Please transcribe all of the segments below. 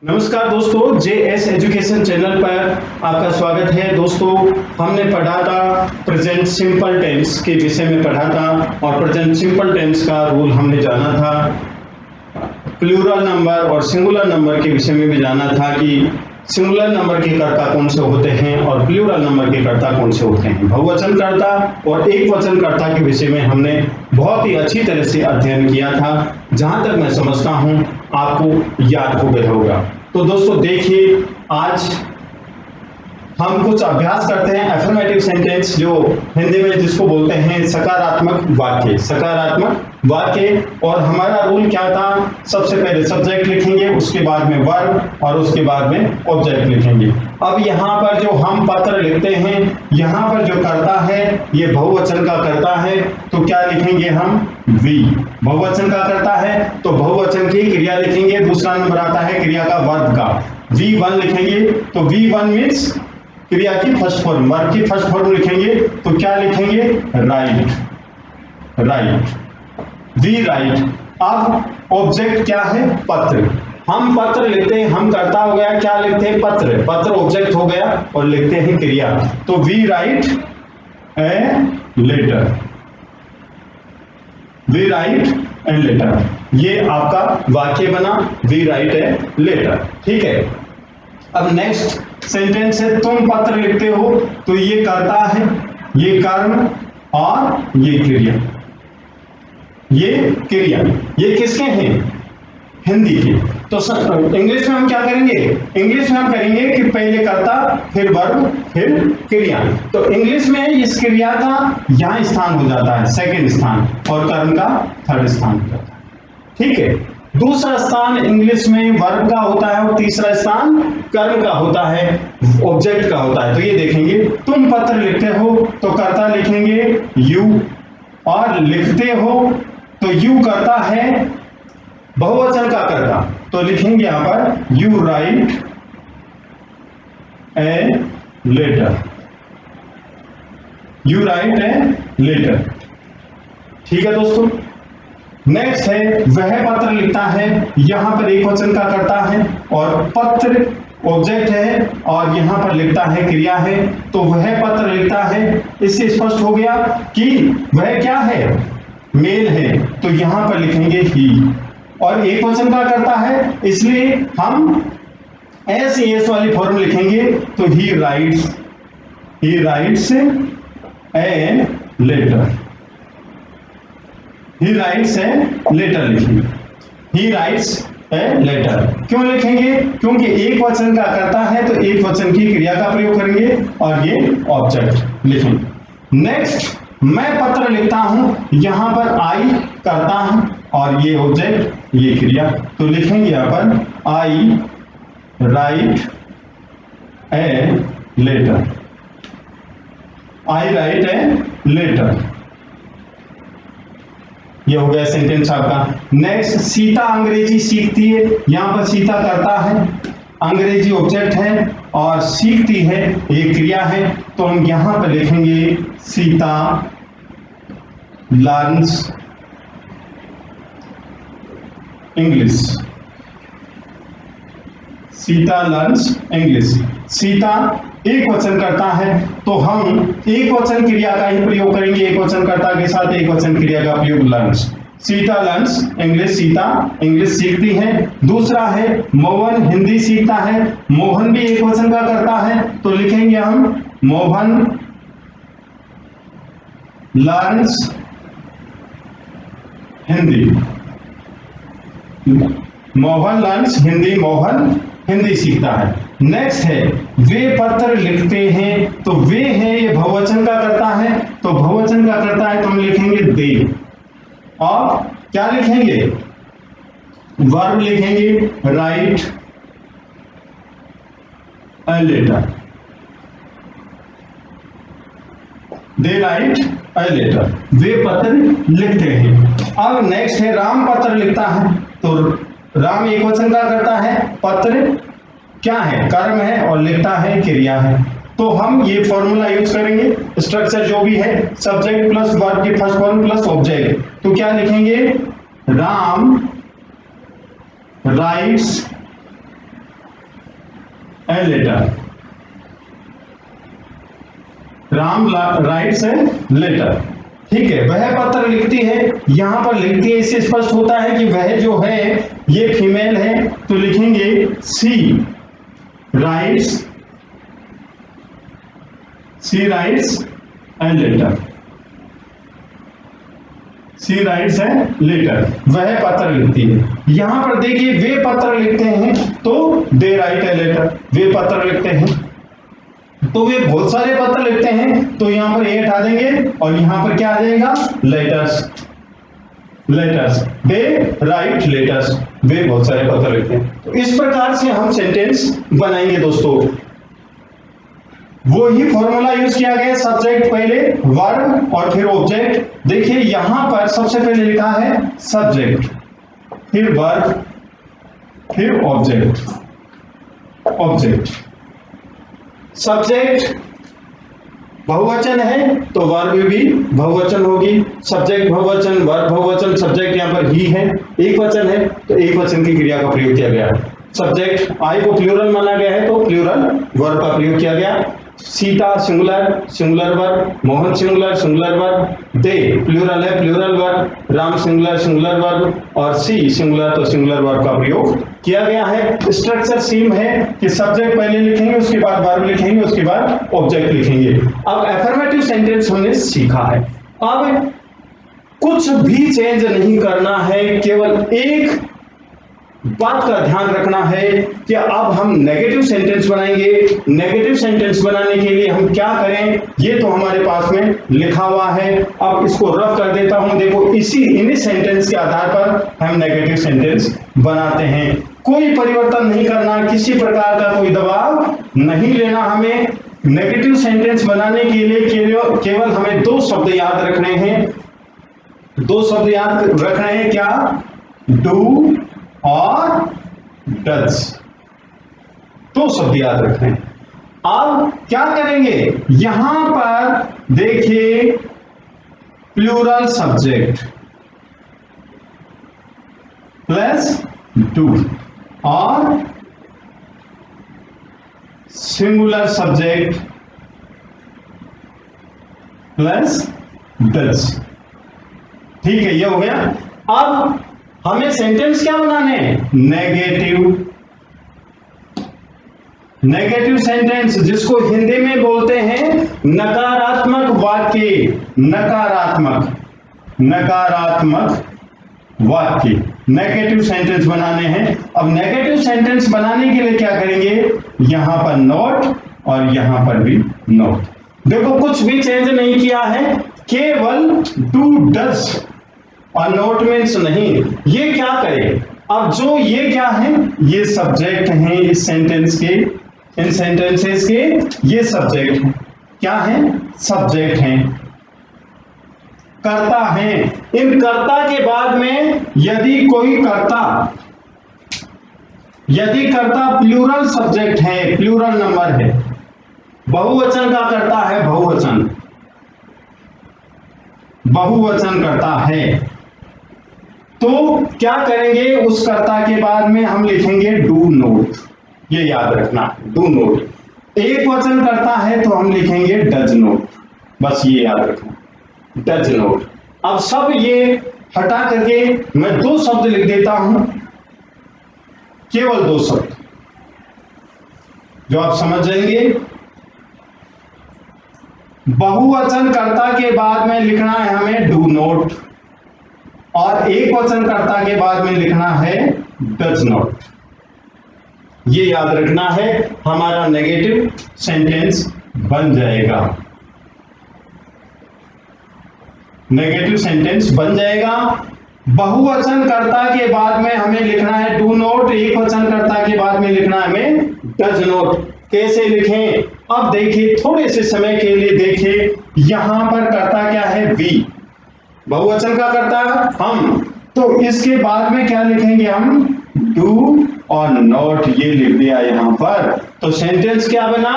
नमस्कार दोस्तों, JS education channel पर आपका स्वागत है। दोस्तों, हमने पढ़ा था प्रेजेंट सिंपल टेंस के विषय में पढ़ा था और प्रेजेंट सिंपल टेंस का रूल हमने जाना था। प्लूरल नंबर और सिंगुलर नंबर के विषय में भी जाना था कि सिंगुलर नंबर के कर्ता कौन से होते हैं और प्लूरल नंबर के कर्ता कौन से होते हैं। बहुवचन कर्ता और एक वचन कर्ता के विषय में हमने बहुत ही अच्छी तरह से अध्ययन किया था। जहां तक मैं समझता हूं आपको याद हो गया होगा। तो दोस्तों देखिए, आज हम कुछ अभ्यास करते हैं अफर्मेटिव सेंटेंस, जो हिंदी में जिसको बोलते हैं सकारात्मक वाक्य। सकारात्मक वाक्य। और हमारा रूल क्या था? सबसे पहले सब्जेक्ट लिखेंगे, उसके बाद में वर्ब और उसके बाद में ऑब्जेक्ट लिखेंगे। अब यहाँ पर जो हम पत्र लिखते हैं, यहाँ पर जो कर्ता है ये बहुवचन का कर्ता है, तो क्या लिखेंगे हम? वी। बहुवचन का कर्ता है तो बहुवचन की क्रिया लिखेंगे। दूसरा नंबर आता है क्रिया का, वर्ब का। V1 लिखेंगे तो V1 मीन्स क्रिया की फर्स्ट फॉर्म, वर्ब की फर्स्ट फॉर्म लिखेंगे तो क्या लिखेंगे? राइट। Write, we write. अब ऑब्जेक्ट क्या है? पत्र। हम पत्र लिखते हैं, हम कर्ता हो गया, क्या लिखते हैं? पत्र। पत्र ऑब्जेक्ट हो गया और लिखते हैं क्रिया, तो we write a letter. We write a letter, ये आपका वाक्य बना, वी राइट ए लेटर। ठीक है। अब नेक्स्ट सेंटेंस है, तुम पत्र लिखते हो, तो ये कर्ता है, ये कर्म और ये क्रिया। ये क्रिया, ये किसके हैं? हिंदी के। तो इंग्लिश में हम क्या करेंगे? इंग्लिश में हम करेंगे कि पहले कर्ता, फिर वर्ब, फिर क्रिया। तो इंग्लिश में इस क्रिया का यहां स्थान हो जाता है सेकंड स्थान, और कर्म का थर्ड स्थान हो जाता है। ठीक है। दूसरा स्थान इंग्लिश में वर्ब का होता है और तीसरा स्थान कर्म का होता है, ऑब्जेक्ट का होता है। तो ये देखेंगे, तुम पत्र लिखते हो तो कर्ता लिखेंगे यू, और लिखते हो तो यू कर्ता है, बहुवचन का कर्ता, तो लिखेंगे यहां पर you write a letter. You write a letter. ठीक है दोस्तों। नेक्स्ट है, वह पत्र लिखता है। यहां पर एक वचन का कर्ता है और पत्र ऑब्जेक्ट है और यहां पर लिखता है क्रिया है, तो वह पत्र लिखता है। इससे स्पष्ट हो गया कि वह क्या है? मेल है, तो यहां पर लिखेंगे ही। और एक वचन का करता है, इसलिए हम एस एस वाली फॉर्म लिखेंगे, तो he writes a letter. He writes a letter लिखेंगे। ही राइट्स ए लेटर क्यों लिखेंगे? क्योंकि एक वचन का करता है तो एक वचन की क्रिया का प्रयोग करेंगे और ये ऑब्जेक्ट लिखेंगे। नेक्स्ट, मैं पत्र लिखता हूं, यहां पर आई करता हूं और ये ऑब्जेक्ट, ये क्रिया, तो लिखेंगे यहां पर I write a letter. I write a letter. ये हो गया सेंटेंस आपका। नेक्स्ट, सीता अंग्रेजी सीखती है। यहां पर सीता करता है, अंग्रेजी ऑब्जेक्ट है और सीखती है ये क्रिया है, तो हम यहां पर लिखेंगे Sita learns English. Sita learns English. Sita एक वचन करता है, तो हम एक वचन क्रिया का ही प्रयोग करेंगे, एक वचन कर्ता के साथ एक वचन क्रिया का प्रयोग, learns. Sita learns English, Sita English सीखती है। दूसरा है, मोहन हिंदी सीखता है। मोहन भी एक वचन का करता है, तो लिखेंगे हम मोहन लर्न्स हिंदी। मोहन लर्न्स हिंदी, मोहन हिंदी सीखता है। नेक्स्ट है, वे पत्र लिखते हैं, तो वे है ये बहुवचन का करता है, तो बहुवचन का करता है तो हम लिखेंगे दे। और क्या लिखेंगे? वर्ब लिखेंगे write a letter. They write a letter, वे पत्र लिखते हैं। अब नेक्स्ट है, राम पत्र लिखता है, तो राम एक वचन का करता है, पत्र क्या है? कर्म है और लिखता है क्रिया है, तो हम ये फॉर्मूला यूज करेंगे। स्ट्रक्चर जो भी है, सब्जेक्ट प्लस वर्ब की फर्स्ट फॉर्म प्लस ऑब्जेक्ट, तो क्या लिखेंगे? Ram writes a letter, Ram writes a letter. ठीक है, वह पत्र लिखती है, यहां पर लिखती है, इससे स्पष्ट होता है कि वह जो है ये फीमेल है, तो लिखेंगे she writes a letter, she writes a letter, वह पत्र लिखती है। यहां पर देखिए वे पत्र लिखते हैं, तो दे राइट ए लेटर, वे पत्र लिखते हैं, तो वे बहुत सारे पत्र लिखते हैं, तो यहां पर ए हटा देंगे और यहां पर क्या आ जाएगा, लेटर्स, लेटर्स, दे राइट लेटर्स, वे बहुत सारे पत्र लिखते हैं। तो इस प्रकार से हम सेंटेंस बनाएंगे दोस्तों। वो ही फॉर्मूला यूज किया गया, सब्जेक्ट पहले वर्ब और फिर ऑब्जेक्ट। देखिए यहां पर सबसे पहले लिखा है सब्जेक्ट, फिर वर्ब, फिर ऑब्जेक्ट, ऑब्जेक्ट। सब्जेक्ट बहुवचन है तो वर्ब भी बहुवचन होगी, सब्जेक्ट बहुवचन, वर्ब बहुवचन, सब्जेक्ट यहाँ पर ही है, एक वचन है तो एक वचन की क्रिया का प्रयोग किया गया। सब्जेक्ट आई को प्लूरल माना गया है तो प्लूरल वर्ब का प्रयोग किया गया। Sita singular, singular verb, Mohan singular, singular verb, they plural है, plural verb, Ram singular, singular verb, और सी सिंगुलर तो सिंगुलर वर्ब का प्रयोग किया गया है। स्ट्रक्चर सेम है कि सब्जेक्ट पहले लिखेंगे, उसके बाद वर्ब लिखेंगे, उसके बाद ऑब्जेक्ट लिखेंगे। अब अफर्मेटिव सेंटेंस हमने सीखा है, अब कुछ भी चेंज नहीं करना है, केवल एक बात का ध्यान रखना है कि अब हम नेगेटिव सेंटेंस बनाएंगे। नेगेटिव सेंटेंस बनाने के लिए हम क्या करें, ये तो हमारे पास में लिखा हुआ है। अब इसको रफ कर देता हूं, देखो इन्हीं सेंटेंस के आधार पर हम नेगेटिव सेंटेंस बनाते हैं। कोई परिवर्तन नहीं करना, किसी प्रकार का कोई दबाव नहीं लेना हमें। नेगेटिव सेंटेंस बनाने के लिए केवल हमें दो शब्द याद रखने हैं, दो शब्द याद रखने हैं, क्या, डू और डज, दो शब्द याद रखने हैं। अब क्या करेंगे, यहां पर देखिए प्लूरल सब्जेक्ट प्लस डू और सिंगुलर सब्जेक्ट प्लस डज। ठीक है, ये हो गया। अब हमें सेंटेंस क्या बनाने हैं, नेगेटिव, नेगेटिव सेंटेंस, जिसको हिंदी में बोलते हैं नकारात्मक वाक्य, नकारात्मक, नकारात्मक वाक्य, नेगेटिव सेंटेंस बनाने हैं। अब नेगेटिव सेंटेंस बनाने के लिए क्या करेंगे, यहां पर नोट और यहां पर भी नोट। देखो कुछ भी चेंज नहीं किया है, केवल डू डज और नोट मीन्स नहीं। ये क्या करे, अब जो ये क्या है, ये सब्जेक्ट हैं इस सेंटेंस के, इन सेंटेंसेस के ये सब्जेक्ट हैं, क्या है, सब्जेक्ट हैं, कर्ता हैं। इन कर्ता के बाद में यदि कोई कर्ता, यदि कर्ता प्लूरल सब्जेक्ट है, प्लूरल नंबर है, बहुवचन का कर्ता है, बहुवचन, बहुवचन करता है, तो क्या करेंगे, उस कर्ता के बाद में हम लिखेंगे डू नोट। ये याद रखना, डू नोट। एक वचन करता है तो हम लिखेंगे डज नोट, बस ये याद रखना, डज नोट। अब सब ये हटा करके मैं दो शब्द लिख देता हूं, केवल दो शब्द जो आप समझ जाएंगे। बहुवचन कर्ता के बाद में लिखना है हमें डू नोट और एक वचन कर्ता के बाद में लिखना है डज नॉट। ये याद रखना है, हमारा नेगेटिव सेंटेंस बन जाएगा, नेगेटिव सेंटेंस बन जाएगा। बहुवचन कर्ता के बाद में हमें लिखना है डू नॉट, एक वचन कर्ता के बाद में लिखना है हमें डज नॉट। कैसे लिखें, अब देखिए थोड़े से समय के लिए देखिए, यहां पर कर्ता क्या है, वी, बहुवचन का कर्ता हम, तो इसके बाद में क्या लिखेंगे हम, डू और नॉट, ये लिख दिया यहां पर। तो सेंटेंस क्या बना,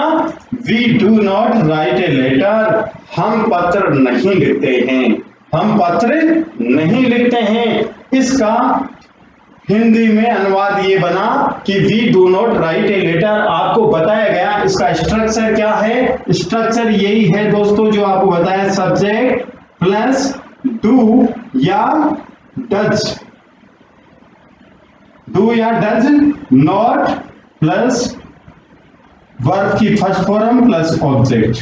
we do not write a letter, हम पत्र नहीं लिखते हैं, हम पत्र नहीं लिखते हैं। इसका हिंदी में अनुवाद ये बना कि we do not write a letter. आपको बताया गया इसका स्ट्रक्चर क्या है। स्ट्रक्चर यही है दोस्तों जो आपको बताया, सब्जेक्ट प्लस डू या डज, डू या डज नॉट प्लस वर्ब की फर्स्ट फॉर्म प्लस ऑब्जेक्ट।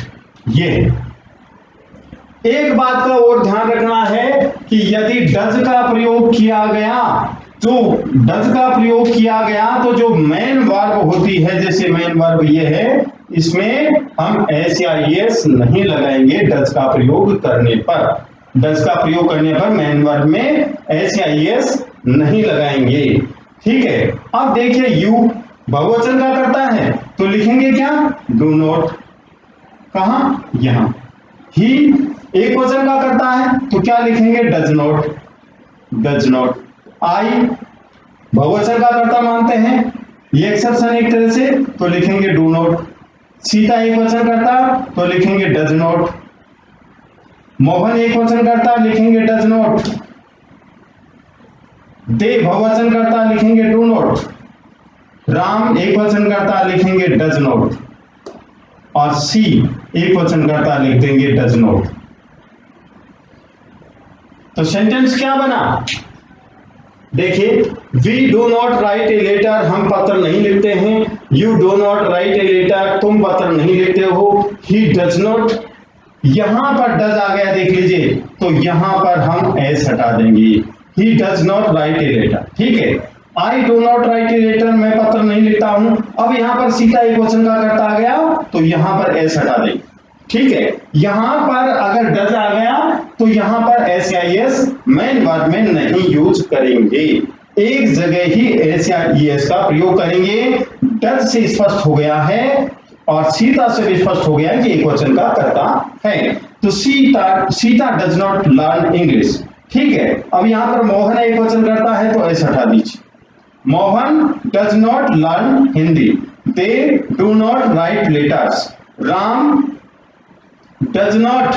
ये एक बात का और ध्यान रखना है कि यदि डज का प्रयोग किया गया तो जो मेन वर्ब होती है, जैसे मेन वर्ब ये है, इसमें हम एस या एस नहीं लगाएंगे। डज का प्रयोग करने पर मेन वर्ब में एस या एस नहीं लगाएंगे। ठीक है। अब देखिए यू बहुवचन का करता है तो लिखेंगे क्या, डू नॉट। कहां, यहां। ही एक वचन का करता है तो क्या लिखेंगे, डज नॉट। आई बहुवचन का करता मानते हैं, ये एक्सेप्शन एक तरह से, तो लिखेंगे डू नॉट। सीता एक वचन करता तो लिखेंगे डज नॉट। मोहन एक वचन करता लिखेंगे डज नॉट। दे बहुवचन करता लिखेंगे डू नॉट। राम एक वचन करता लिखेंगे डज नॉट। और सी एक वचन करता लिख देंगे डज नॉट। तो सेंटेंस क्या बना, देखिए, we do not write a letter, हम पत्र नहीं लिखते हैं। You do not write a letter, तुम पत्र नहीं लिखते हो। ही डज नॉट, यहां पर डज आ गया देख लीजिए, तो यहां पर हम एस हटा देंगे। He does not write a letter. ठीक है। I do not write a letter, मैं पत्र नहीं लिखता हूं। अब यहां पर सीता एक वचन का करता आ गया तो यहां पर एस हटा देंगे। ठीक है। यहां पर अगर डज आ गया तो यहां पर एस या एस मेन वर्ब में नहीं यूज करेंगे, एक जगह ही एस या एस का प्रयोग करेंगे। डज से स्पष्ट हो गया है और सीता से भी स्पष्ट हो गया कि एक वचन का करता है। तो Sita does not learn English. ठीक है। अब यहां पर मोहन एक वचन करता है तो एस हटा दीजिए। Mohan does not learn Hindi. They do not write letters. Ram does not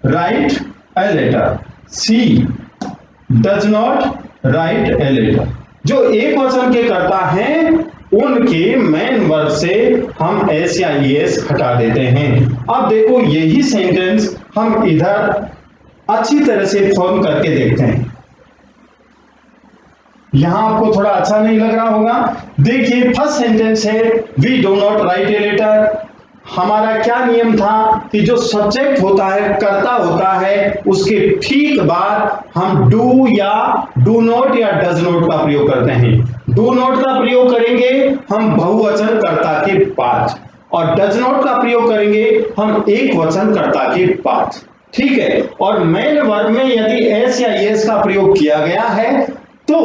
write a letter. She does not write a letter. जो एक वचन के करता है उनके मेन वर्ब से हम एस या एस हटा देते हैं। अब देखो यही सेंटेंस हम इधर अच्छी तरह से फॉर्म करके देखते हैं। यहां आपको थोड़ा अच्छा नहीं लग रहा होगा। देखिए फर्स्ट सेंटेंस है we do not write a letter. हमारा क्या नियम था कि जो सब्जेक्ट होता है, कर्ता होता है, उसके ठीक बाद हम डू या डू नॉट या डज नॉट का प्रयोग करते हैं। डू नॉट का प्रयोग करेंगे हम बहुवचन कर्ता के बाद और डज नॉट का प्रयोग करेंगे हम एक वचन कर्ता के बाद। ठीक है। और मेन वर्ब में यदि एस या एस का प्रयोग किया गया है तो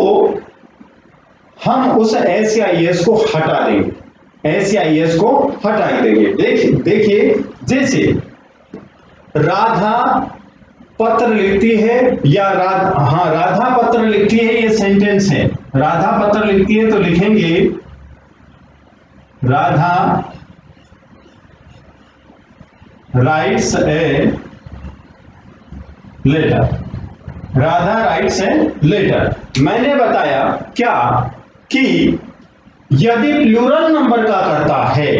हम उस एस या एस को हटा देंगे, एस या एस को हटा देंगे। देखिए जैसे राधा पत्र लिखती है या राधा पत्र लिखती है, ये सेंटेंस है। राधा पत्र लिखती है तो लिखेंगे Radha writes a letter. Radha writes a letter. मैंने बताया क्या कि यदि प्लूरल नंबर का करता है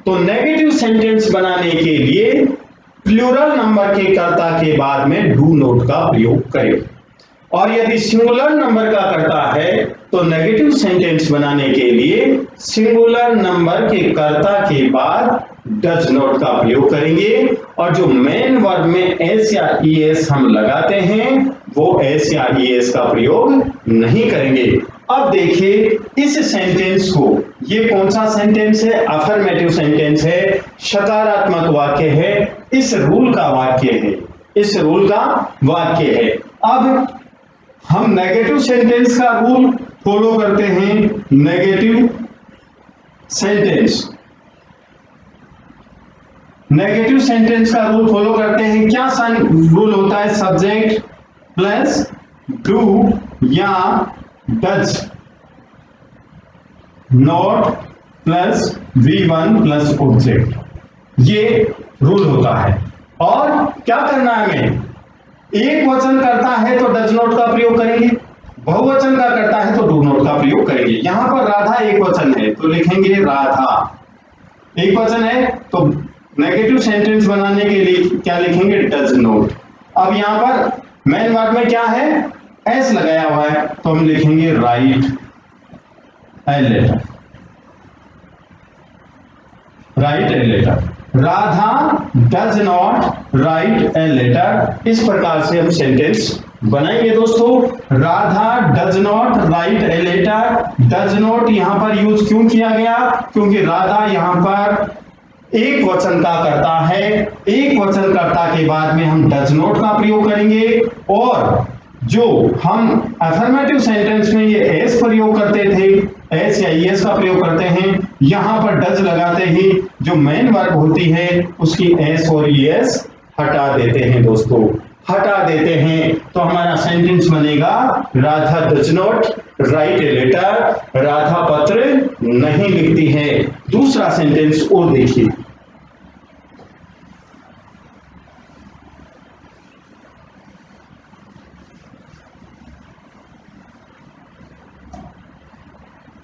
तो नेगेटिव सेंटेंस बनाने के लिए प्लूरल नंबर के कर्ता के बाद में डू नॉट का प्रयोग करें, और यदि सिंगुलर नंबर का करता है तो नेगेटिव सेंटेंस बनाने के लिए सिंगुलर नंबर के कर्ता के बाद डज नॉट का प्रयोग करेंगे, और जो मेन वर्ब में एस या ईएस हम लगाते हैं वो एस या ईएस का प्रयोग नहीं करेंगे। अब देखिए इस सेंटेंस को, ये कौन सा सेंटेंस है, अफर्मेटिव सेंटेंस है, सकारात्मक वाक्य है, इस रूल का वाक्य है, इस रूल का वाक्य है। अब हम नेगेटिव सेंटेंस का रूल फॉलो करते हैं। नेगेटिव सेंटेंस, नेगेटिव सेंटेंस का रूल फॉलो करते हैं। क्या रूल होता है, सब्जेक्ट प्लस डू या does not plus V1 plus object, ये रूल होता है। और क्या करना है हमें, एक वचन करता है तो डज नॉट का प्रयोग करेंगे, बहुवचन का करता है तो डू नॉट का प्रयोग करेंगे। यहां पर राधा एक वचन है तो लिखेंगे राधा। एक वचन है तो नेगेटिव सेंटेंस बनाने के लिए क्या लिखेंगे? Does not. अब यहां पर मेन वर्ब में क्या है? एस लगाया हुआ है तो हम लिखेंगे write a letter. Write a letter. Radha does not write a letter. इस प्रकार से हम सेंटेंस बनाएंगे दोस्तों। Radha does not write a letter. Does not यहां पर यूज क्यों किया गया? क्योंकि राधा यहां पर एक वचन का करता है। एक वचन कर्ता के बाद में हम डज नॉट का प्रयोग करेंगे, और जो हम अफर्मेटिव सेंटेंस में ये एस प्रयोग करते थे, एस या ईएस का प्रयोग करते हैं, यहां पर डज लगाते ही जो मेन वर्ब होती है उसकी एस और ईएस हटा देते हैं दोस्तों, हटा देते हैं। तो हमारा सेंटेंस बनेगा Radha does not write a letter. Radha पत्र नहीं लिखती है। दूसरा सेंटेंस और देखिए।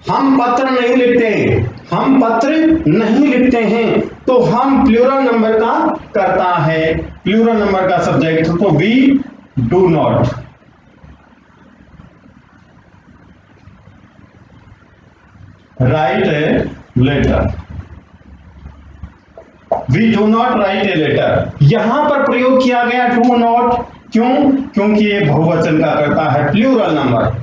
हम पत्र नहीं लिखते हैं, हम पत्र नहीं लिखते हैं, तो हम प्लूरल नंबर का करता है, प्लूरल नंबर का सब्जेक्ट, तो we do not write a letter. We do not write a letter. यहां पर प्रयोग किया गया डू नॉट, क्यों? क्योंकि ये बहुवचन का करता है, plural number,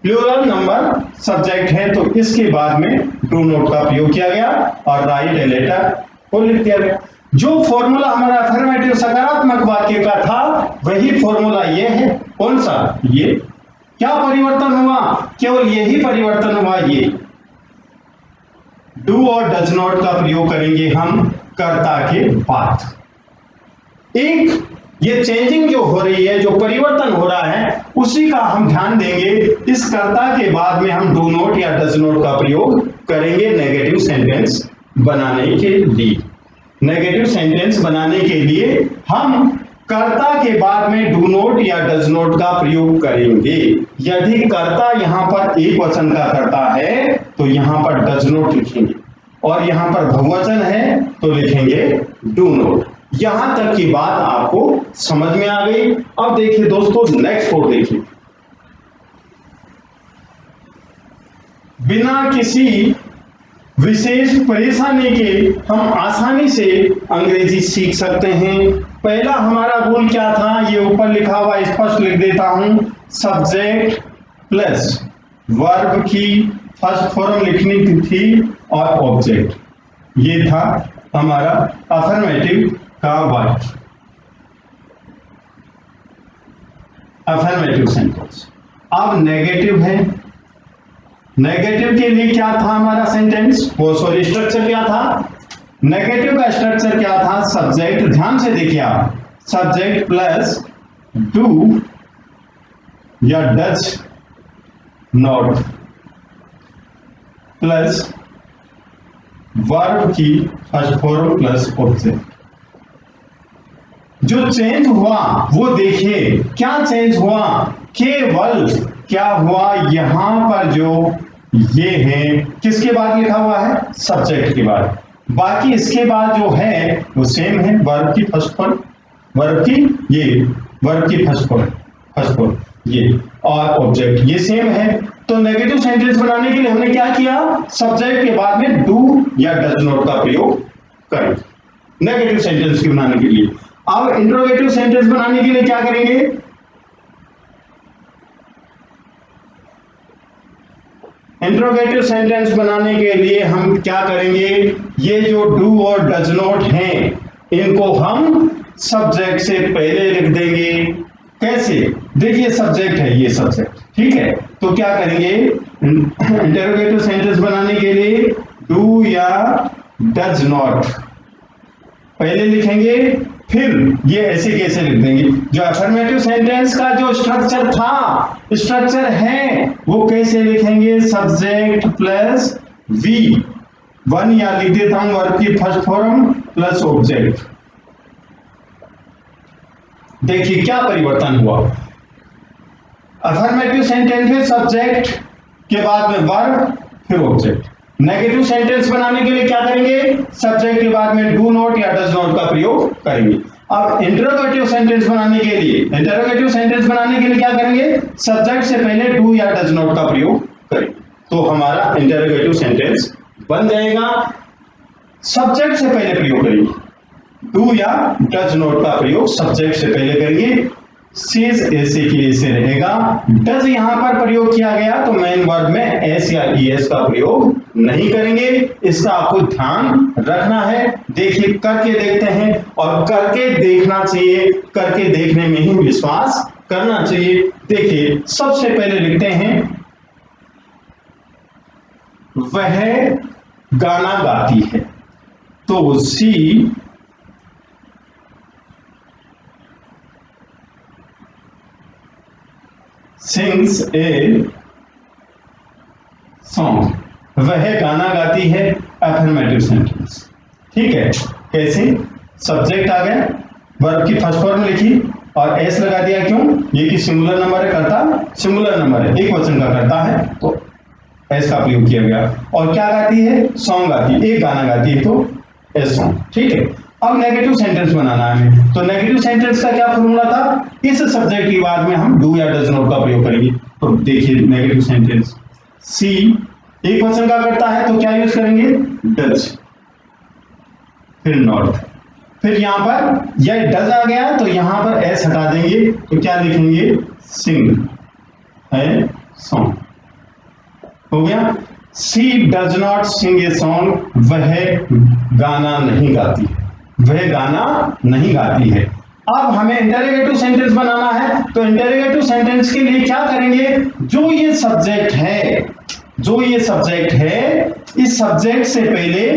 plural number subject है, तो इसके बाद में डू नॉट का प्रयोग किया गया और राइट ए लेटर को लिख दिया गया। जो फॉर्मूला हमारा अफर्मेटिव सकारात्मक वाक्य का था वही फॉर्मूला ये है। कौन सा? ये। क्या परिवर्तन हुआ? केवल यही परिवर्तन हुआ, ये डू और डज नॉट का प्रयोग करेंगे हम कर्ता के बाद। एक ये चेंजिंग जो हो रही है, जो परिवर्तन हो रहा है, उसी का हम ध्यान देंगे। इस कर्ता के बाद में हम डू नॉट या डज नॉट का प्रयोग करेंगे नेगेटिव सेंटेंस बनाने के लिए। नेगेटिव सेंटेंस बनाने के लिए हम कर्ता के बाद में डू नॉट या डज नॉट का प्रयोग करेंगे। यदि कर्ता यहां पर एक वचन का करता है तो यहां पर डज नॉट लिखेंगे, और यहां पर बहुवचन है तो लिखेंगे डू नॉट। यहां तक की बात आपको समझ में आ गई। अब देखिए दोस्तों, नेक्स्ट कोड देखिए। बिना किसी विशेष परेशानी के हम आसानी से अंग्रेजी सीख सकते हैं। पहला हमारा रूल क्या था? ये ऊपर लिखा हुआ स्पष्ट लिख देता हूं। सब्जेक्ट प्लस वर्ब की फर्स्ट फॉर्म लिखनी थी और ऑब्जेक्ट, ये था हमारा अफर्मेटिव का वाक्य, अफर्मेटिव सेंटेंस। अब नेगेटिव है। नेगेटिव के लिए क्या था हमारा सेंटेंस? वो सॉरी, स्ट्रक्चर क्या था? नेगेटिव का स्ट्रक्चर क्या था? सब्जेक्ट, ध्यान से देखिए आप, सब्जेक्ट प्लस डू या डज नॉट प्लस वर्ब की फर्स्ट फॉर्म प्लस ऑब्जेक्ट। जो चेंज हुआ वो देखिए, क्या चेंज हुआ? केवल क्या हुआ? यहां पर जो ये है किसके बाद लिखा हुआ है? सब्जेक्ट के बाद। बाकी इसके बाद जो है वो सेम है, वर्ब की फर्स्ट फॉर्म, वर्ब की ये, वर्ब की फर्स्ट फॉर्म ये, और ऑब्जेक्ट ये सेम है। तो नेगेटिव सेंटेंस बनाने के लिए हमने क्या किया? सब्जेक्ट के बाद में डू या डज नॉट का प्रयोग करें नेगेटिव सेंटेंस के बनाने के लिए। अब इंट्रोगेटिव सेंटेंस बनाने के लिए क्या करेंगे? इंट्रोगेटिव सेंटेंस बनाने के लिए हम क्या करेंगे? ये जो डू और डज नॉट हैं, इनको हम सब्जेक्ट से पहले लिख देंगे। कैसे? देखिए, सब्जेक्ट है, ये सब्जेक्ट, ठीक है। तो क्या करेंगे? इंटरोगेटिव सेंटेंस बनाने के लिए डू या डज नॉट पहले लिखेंगे, फिर ये ऐसे कैसे लिख देंगे? जो अफर्मेटिव सेंटेंस का जो स्ट्रक्चर था, स्ट्रक्चर है, वो कैसे लिखेंगे? सब्जेक्ट प्लस वी, वन या लिख देता हूं वर्ब की फर्स्ट फॉर्म प्लस ऑब्जेक्ट। देखिए क्या परिवर्तन हुआ। अफर्मेटिव सेंटेंस में सब्जेक्ट के बाद में वर्ब फिर ऑब्जेक्ट। नेगेटिव सेंटेंस बनाने के लिए क्या करेंगे, सब्जेक्ट के बाद में डू नॉट या डज नॉट का प्रयोग करेंगे। अब इंटरोगेटिव सेंटेंस बनाने के लिए क्या करेंगे, सब्जेक्ट से पहले डू या डज नॉट का प्रयोग करेंगे, तो हमारा इंटरोगेटिव सेंटेंस बन जाएगा। सब्जेक्ट से पहले प्रयोग करेंगे, डू या डज नॉट का प्रयोग सब्जेक्ट से पहले करेंगे। सीज ऐसे की ऐसे रहेगा। डज यहां पर प्रयोग किया गया तो मेन वर्ब में एस या ईएस का प्रयोग नहीं करेंगे, इसका आपको ध्यान रखना है। देखिए करके देखते हैं, और करके देखना चाहिए, करके देखने में ही विश्वास करना चाहिए। देखिए सबसे पहले लिखते हैं वह गाना गाती है, तो सी सिंग्स ए सॉन्ग। वह गाना गाती है, अफर्मेटिव सेंटेंस। ठीक है, कैसे, सब्जेक्ट आ गया, वर्ब की फर्स्ट फॉर्म लिखी और एस लगा दिया। क्यों, ये कि सिंगुलर नंबर है, करता सिंगुलर नंबर है, एक वचन का करता है, तो एस का प्रयोग किया गया। और क्या गाती है, सॉन्ग गाती है, एक गाना गाती है तो एस सॉन्ग। ठीक है, अब नेगेटिव सेंटेंस बनाना है, तो नेगेटिव सेंटेंस का क्या फॉर्मूला था, इस सब्जेक्ट के बाद में हम डू या डज नॉट का प्रयोग करेंगे। तो देखिए नेगेटिव सेंटेंस, सी एक वचन का करता है तो क्या यूज करेंगे, डज, फिर नॉट, फिर यहां पर यह डज आ गया तो यहां पर एस हटा देंगे, तो क्या लिखेंगे, सिंग है सॉन्ग। हो गया, she does not sing a song, वह गाना नहीं गाती, वह गाना नहीं गाती है। अब हमें इंटरोगेटिव सेंटेंस बनाना है, तो इंटरोगेटिव सेंटेंस के लिए क्या करेंगे, जो ये सब्जेक्ट है, इस सब्जेक्ट से पहले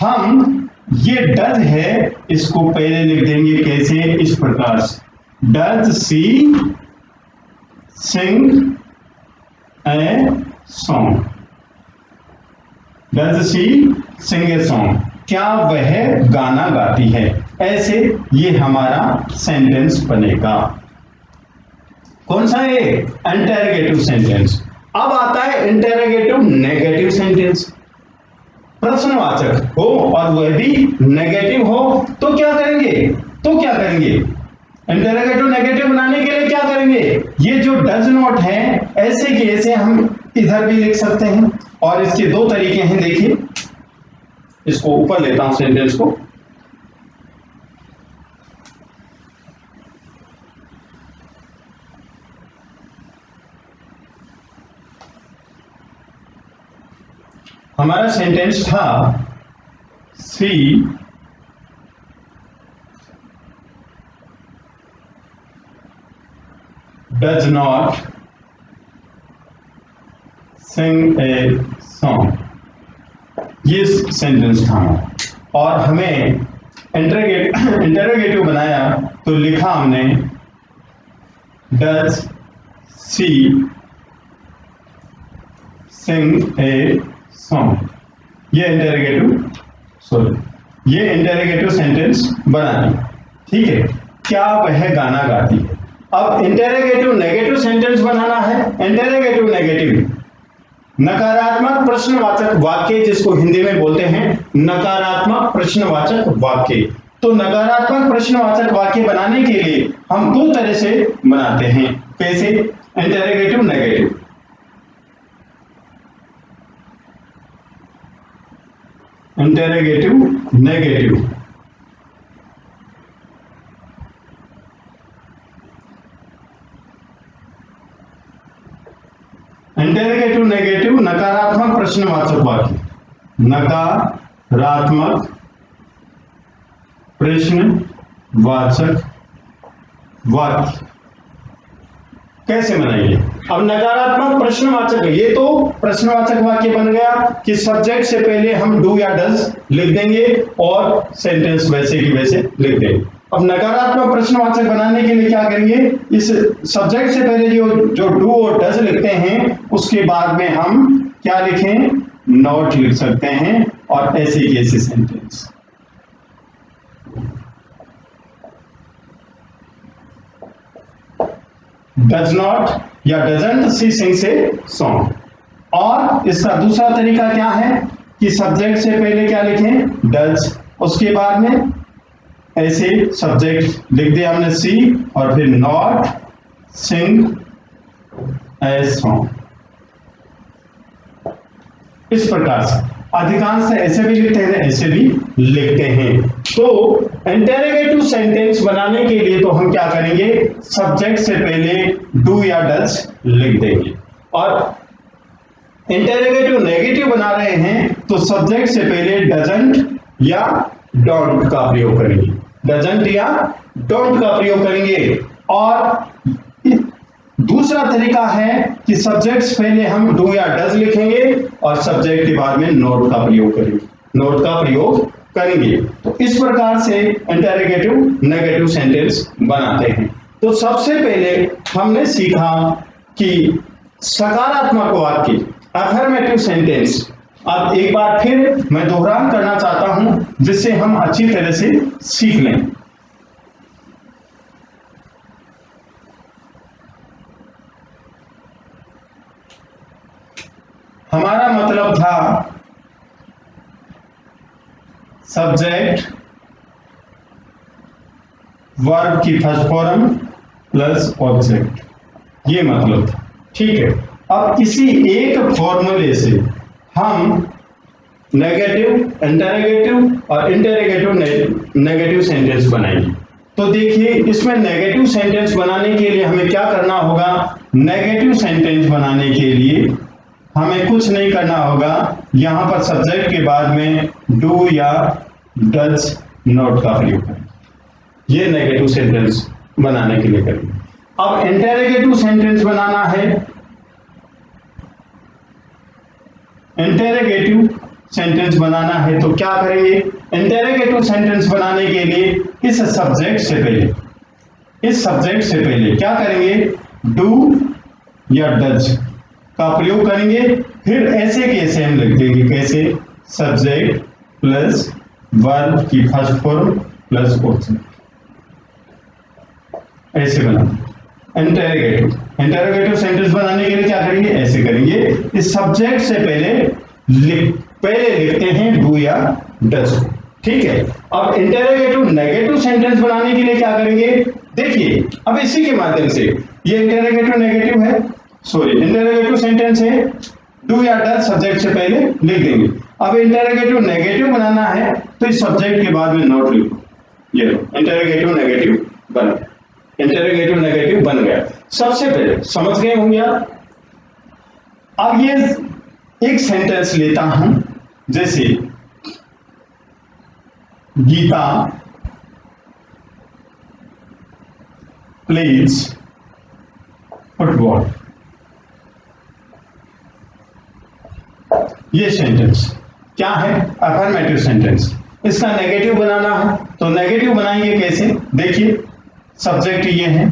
हम ये डज है इसको पहले लिख देंगे। कैसे, इस प्रकार से, does she sing a song, does she sing a song, क्या वह गाना गाती है, ऐसे ये हमारा सेंटेंस बनेगा। कौन सा है, इंटरोगेटिव सेंटेंस। अब आता है इंटरोगेटिव नेगेटिव सेंटेंस। प्रश्नवाचक हो और वह भी नेगेटिव हो, तो क्या करेंगे, इंटरोगेटिव नेगेटिव बनाने के लिए क्या करेंगे, ये जो डज नॉट है ऐसे के ऐसे हम इधर भी लिख सकते हैं, और इसके दो तरीके हैं। देखिए इसको ऊपर लेता हूं सेंटेंस को, हमारा सेंटेंस था she does not sing a song, ये सेंटेंस था, और हमें इंटरोगेटिव बनाया तो लिखा हमने does she sing a song. ये इंटरोगेटिव सेंटेंस बना दिया। ठीक है, क्या वह गाना गाती है। अब इंटरोगेटिव नेगेटिव सेंटेंस बनाना है। इंटरोगेटिव नेगेटिव, नकारात्मक प्रश्नवाचक वाक्य, जिसको हिंदी में बोलते हैं नकारात्मक प्रश्नवाचक वाक्य। तो नकारात्मक प्रश्नवाचक वाक्य बनाने के लिए हम दो तरह से बनाते हैं। कैसे, interrogative negative. Interrogative negative, interrogative negative नकारात्मक प्रश्नवाचक वाक्य, नकारात्मक प्रश्नवाचक वाक्य कैसे बनाएंगे। अब नकारात्मक प्रश्नवाचक, ये तो प्रश्नवाचक वाक्य बन गया कि सब्जेक्ट से पहले हम डू या डज लिख देंगे और सेंटेंस वैसे की वैसे लिख देंगे। अब नकारात्मक प्रश्नवाचक बनाने के लिए क्या करेंगे, इस सब्जेक्ट से पहले जो डू और डज लिखते हैं उसके बाद में हम क्या लिखें, नॉट लिख सकते हैं, और ऐसे की ऐसे सेंटेंस। डज नॉट या डजंट सी सिंग से सॉन्ग। और इसका दूसरा तरीका क्या है कि सब्जेक्ट से पहले क्या लिखें, डज, उसके बाद में ऐसे सब्जेक्ट लिख दिया हमने सी, और फिर नॉट सिंग एज सॉन्ग। इस प्रकार से अधिकांश ऐसे भी लिखते हैं, ऐसे भी लिखते हैं। तो इंटेरोगेटिव सेंटेंस बनाने के लिए तो हम क्या करेंगे, सब्जेक्ट से पहले डू या डज लिख देंगे। और इंटेरोगेटिव नेगेटिव बना रहे हैं तो सब्जेक्ट से पहले डजंट या डोंट का प्रयोग करेंगे, डजंट या डोंट का प्रयोग करेंगे। और दूसरा तरीका है कि सब्जेक्ट से पहले हम डू या डज लिखेंगे और सब्जेक्ट के बाद में नोट का प्रयोग करेंगे, नोट का प्रयोग करेंगे। तो इस प्रकार से इंटेरोगेटिव नेगेटिव सेंटेंस बनाते हैं। तो सबसे पहले हमने सीखा कि सकारात्मक वाक्य अफर्मेटिव सेंटेंस। अब एक बार फिर मैं दोहरान करना चाहता हूं जिससे हम अच्छी तरह से सीख लें। हमारा मतलब था सब्जेक्ट वर्ब की फर्स्ट फॉर्म प्लस ऑब्जेक्ट, ये मतलब था, ठीक है। अब इसी एक फॉर्मूले से हम नेगेटिव, इंटेरोगेटिव और इंटेरोगेटिव नेगेटिव सेंटेंस बनाएंगे। तो देखिए, इसमें नेगेटिव सेंटेंस बनाने के लिए हमें क्या करना होगा, नेगेटिव सेंटेंस बनाने के लिए हमें कुछ नहीं करना होगा, यहां पर सब्जेक्ट के बाद में डू या डज नॉट का प्रयोग करें, ये नेगेटिव सेंटेंस बनाने के लिए करेंगे। अब इंटेरोगेटिव सेंटेंस बनाना है, इंटेरोगेटिव सेंटेंस बनाना है तो क्या करेंगे, इंटेरोगेटिव सेंटेंस बनाने के लिए इस सब्जेक्ट से पहले क्या करेंगे, डू या डज का प्रयोग करेंगे। फिर ऐसे कैसे हम लिख देंगे, कैसे, सब्जेक्ट प्लस वर्ब की फर्स्ट फॉर्म प्लस ऑब्जेक्ट, ऐसे बना। इंटेरोगेटिव सेंटेंस बनाने के लिए क्या करेंगे, ऐसे करेंगे, इस सब्जेक्ट से पहले लिखते हैं डू या डज, ठीक है। अब इंटेरोगेटिव नेगेटिव सेंटेंस बनाने के लिए क्या करेंगे, देखिए अब इसी के माध्यम से, ये इंटेरोगेटिव नेगेटिव है, सॉरी इंटेरोगेटिव सेंटेंस है, डू या डज सब्जेक्ट से पहले लिख देंगे। अब इंटेरोगेटिव नेगेटिव बनाना है तो इस सब्जेक्ट के बाद में नॉट लिखो, ये इंटेरोगेटिव नेगेटिव बन गया, इंटेरोगेटिव नेगेटिव बन गया। सबसे पहले समझ गए होंगे आप। अब ये एक सेंटेंस लेता हूं, जैसे गीता प्लेज फुटबॉल, ये सेंटेंस क्या है, अफर्मेटिव सेंटेंस। इसका नेगेटिव बनाना है तो नेगेटिव बनाएंगे कैसे, देखिए सब्जेक्ट ये है,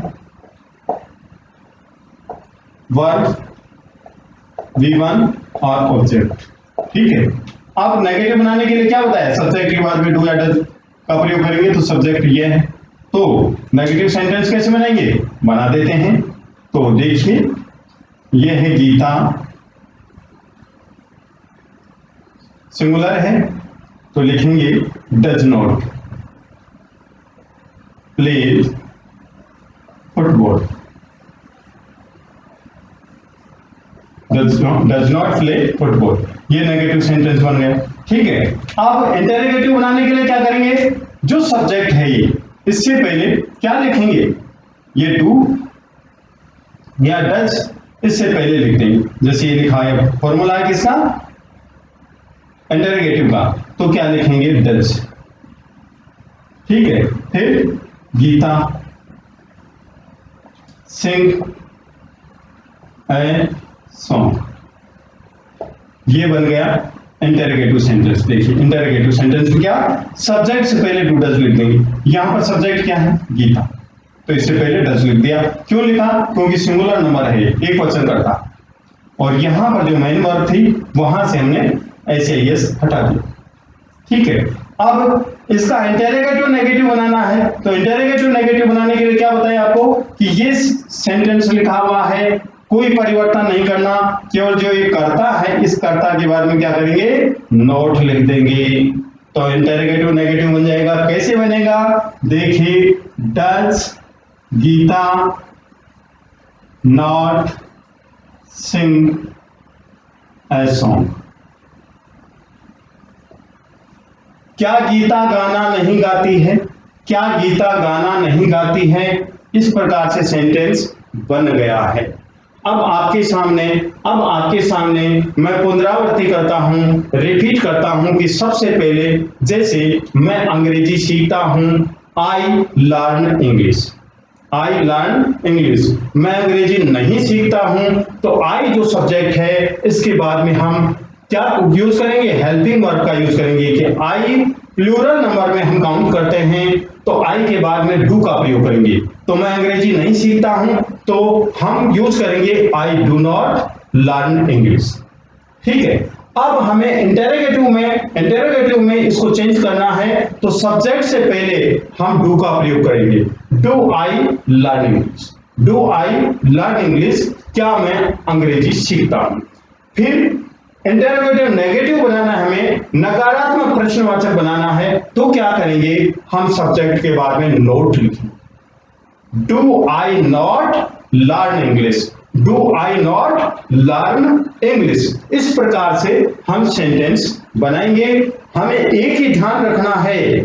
वर्ब V1 और ऑब्जेक्ट, ठीक है। अब नेगेटिव बनाने के लिए क्या होता है, सब्जेक्ट के बाद में डू या डज का प्रयोग करेंगे तो सब्जेक्ट ये है। तो नेगेटिव सेंटेंस कैसे बनाएंगे, बना देते हैं। तो देखिए ये है गीता, सिंगुलर है तो लिखेंगे does not play football, does not play football, ये नेगेटिव सेंटेंस बन गया, ठीक है। अब इंटेरोगेटिव बनाने के लिए क्या करेंगे, जो सब्जेक्ट है ये, इससे पहले क्या लिखेंगे, ये डू या डज इससे पहले लिख देंगे, जैसे ये लिखा है, फॉर्मूला है किसका, इंटेरोगेटिव का, तो क्या लिखेंगे, डज, ठीक है। फिर गीता सिंग ए सॉन्ग, ये बन गया इंटेरोगेटिव सेंटेंस। देखिए इंटेरोगेटिव सेंटेंस में क्या, सब्जेक्ट से पहले डू डज लिख देंगे, यहां पर सब्जेक्ट क्या है, गीता, तो इससे पहले डज लिख दिया। क्यों लिखा, क्योंकि सिंगुलर नंबर है, एक वचन करता, और यहां पर जो मेन वर्ब थी वहां से हमने ऐसे एस हटा दिया, ठीक है। अब इसका इंटेरोगेटिव नेगेटिव बनाना है, तो इंटेरोगेटिव नेगेटिव बनाने के लिए क्या बताया आपको कि ये सेंटेंस लिखा हुआ है, कोई परिवर्तन नहीं करना, केवल जो ये कर्ता है इस कर्ता के बाद में क्या करेंगे, नॉट लिख देंगे। तो इंटेरोगेटिव नेगेटिव बन जाएगा। कैसे बनेगा देखिए, does Gita not sing a song. क्या गीता गाना नहीं गाती है, क्या गीता गाना नहीं गाती है, इस प्रकार से सेंटेंस बन गया है। अब आपके सामने मैं पुनरावृत्ति करता हूं, रिपीट करता हूं कि सबसे पहले जैसे मैं अंग्रेजी सीखता हूं, I learn English, I learn English. मैं अंग्रेजी नहीं सीखता हूं, तो आई जो सब्जेक्ट है इसके बाद में हम क्या यूज करेंगे, हेल्पिंग वर्ब का यूज करेंगे कि आई प्लूरल नंबर में हम काउंट करते हैं, तो आई के बाद में डू का प्रयोग करेंगे। तो मैं अंग्रेजी नहीं सीखता हूं, तो हम यूज करेंगे आई डू नॉट लर्न इंग्लिश। ठीक है। अब हमें इंटेरोगेटिव में इसको चेंज करना है, तो सब्जेक्ट से पहले हम डू का प्रयोग करेंगे। Do I learn English, do I learn English, क्या मैं अंग्रेजी सीखता हूं। फिर इंटेरोगेटिव नेगेटिव बनाना है, हमें नकारात्मक प्रश्नवाचक बनाना है, तो क्या करेंगे, हम सब्जेक्ट के बाद में नोट लिखेंगे। Do I not learn English, do I not learn English. इस प्रकार से हम सेंटेंस बनाएंगे। हमें एक ही ध्यान रखना है,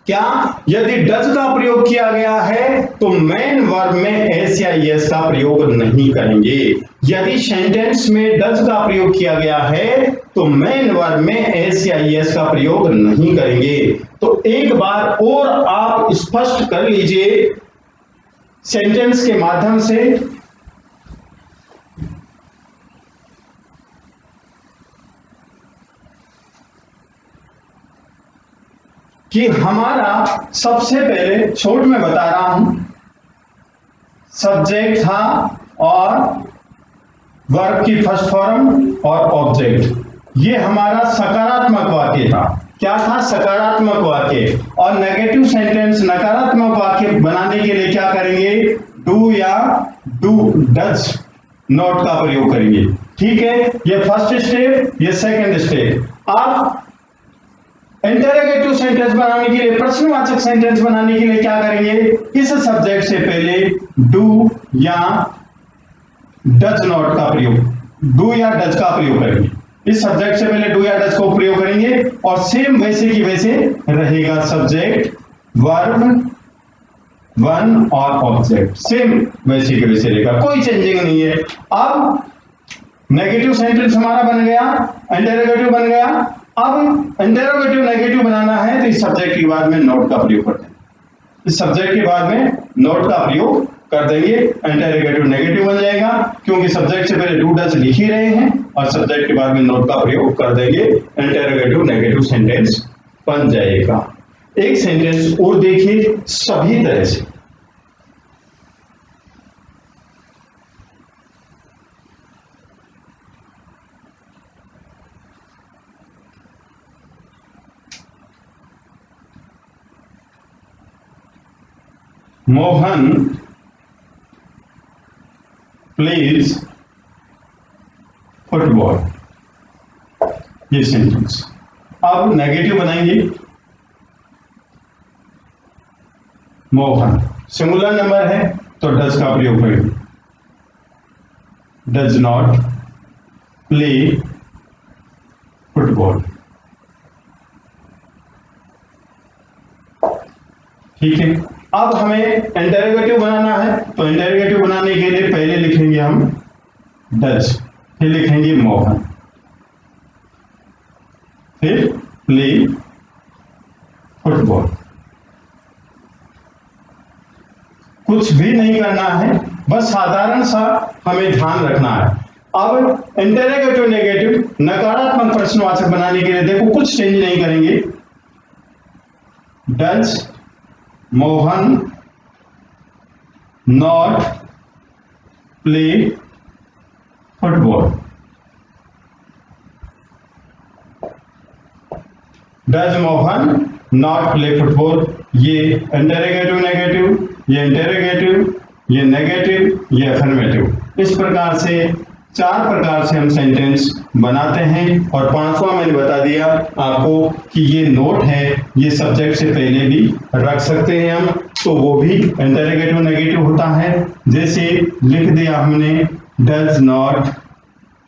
क्या यदि डज का प्रयोग किया गया है तो मेन वर्ब में एस या यस का प्रयोग नहीं करेंगे। यदि सेंटेंस में डज का प्रयोग किया गया है तो मेन वर्ब में एस या यस का प्रयोग नहीं करेंगे। तो एक बार और आप स्पष्ट कर लीजिए सेंटेंस के माध्यम से। कि हमारा सबसे पहले छोट में बता रहा हूं, सब्जेक्ट था और वर्ब की फर्स्ट फॉर्म और ऑब्जेक्ट। ये हमारा सकारात्मक वाक्य था। क्या था, सकारात्मक वाक्य। और नेगेटिव सेंटेंस, नकारात्मक वाक्य बनाने के लिए क्या करेंगे, डू या डू डज नॉट का प्रयोग करेंगे। ठीक है, ये फर्स्ट स्टेप, ये सेकंड स्टेप। अब इंटेरोगेटिव सेंटेंस बनाने के लिए, प्रश्नवाचक सेंटेंस बनाने के लिए क्या करेंगे, इस सब्जेक्ट से पहले डू या डज नॉट का प्रयोग, डू या डज का प्रयोग करेंगे। इस सब्जेक्ट से पहले डू या डज को प्रयोग करेंगे और सेम वैसे की वैसे रहेगा, सब्जेक्ट वर्ब वन और ऑब्जेक्ट सेम वैसे के वैसे रहेगा, कोई चेंजिंग नहीं है। अब नेगेटिव सेंटेंस हमारा बन गया, इंटेरोगेटिव बन गया। अब इंटेरोगेटिव नेगेटिव बनाना है तो इस सब्जेक्ट के बाद में नोट का प्रयोग करते हैं, इस सब्जेक्ट के बाद में नोट का प्रयोग कर देंगे, इंटेरोगेटिव नेगेटिव बन जाएगा, क्योंकि सब्जेक्ट से पहले डू डज लिख ही रहे हैं और सब्जेक्ट के बाद में नोट का प्रयोग कर देंगे, इंटेरोगेटिव नेगेटिव सेंटेंस बन जाएगा। एक सेंटेंस और देखिए सभी तरह से। मोहन प्लेज फुटबॉल, ये सेंटेंस। अब नेगेटिव बनाएंगे, मोहन सिंगुलर नंबर है तो डज का प्रयोग करेंगे, डज नॉट प्ले फुटबॉल। ठीक है। अब हमें इंटेरोगेटिव बनाना है, तो इंटेरोगेटिव बनाने के लिए पहले लिखेंगे हम डज, फिर लिखेंगे मोहन, फिर प्ले फुटबॉल। कुछ भी नहीं करना है, बस साधारण सा हमें ध्यान रखना है। अब इंटेरोगेटिव नेगेटिव नकारात्मक प्रश्नवाचक बनाने के लिए देखो कुछ चेंज नहीं करेंगे, does Mohan not play football, does Mohan not play football, ये इंटरोगेटिव नेगेटिव, ये इंटरोगेटिव, ये नेगेटिव, ये अफर्मेटिव। इस प्रकार से 4 प्रकार से हम सेंटेंस बनाते हैं। और 5वां मैंने बता दिया आपको कि ये नोट है, ये सब्जेक्ट से पहले भी रख सकते हैं हम, तो वो भी इंटरोगेटिव नेगेटिव होता है। जैसे लिख दिया हमने does not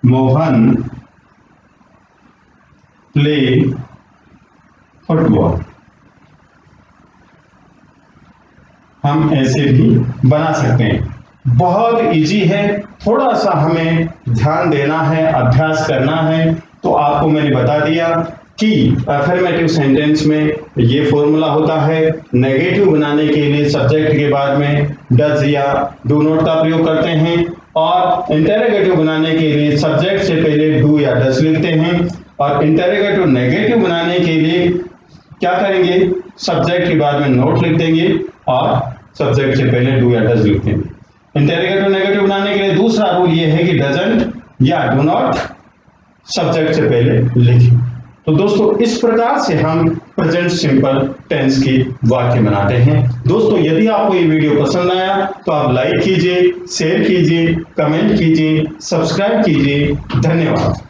Mohan play football, हम ऐसे भी बना सकते हैं। बहुत इजी है, थोड़ा सा हमें ध्यान देना है, अभ्यास करना है। तो आपको मैंने बता दिया कि अफर्मेटिव सेंटेंस में ये फॉर्मूला होता है। नेगेटिव बनाने के लिए सब्जेक्ट के बाद में डज या डू नॉट का प्रयोग करते हैं, और इंटरोगेटिव बनाने के लिए सब्जेक्ट से पहले डू या डज लिखते हैं, और इंटरोगेटिव नेगेटिव बनाने के लिए क्या करेंगे, सब्जेक्ट के बाद में नोट लिख देंगे और सब्जेक्ट से पहले डू या डज लिख देंगे। इंटरोगेटिव नेगेटिव बनाने के लिए दूसरा रूल ये है कि डजंट या डू नॉट सब्जेक्ट से पहले लिखें। तो दोस्तों इस प्रकार से हम प्रेजेंट सिंपल टेंस की वाक्य बनाते हैं। दोस्तों यदि आपको ये वीडियो पसंद आया तो आप लाइक कीजिए, शेयर कीजिए, कमेंट कीजिए, सब्सक्राइब कीजिए। धन्यवाद।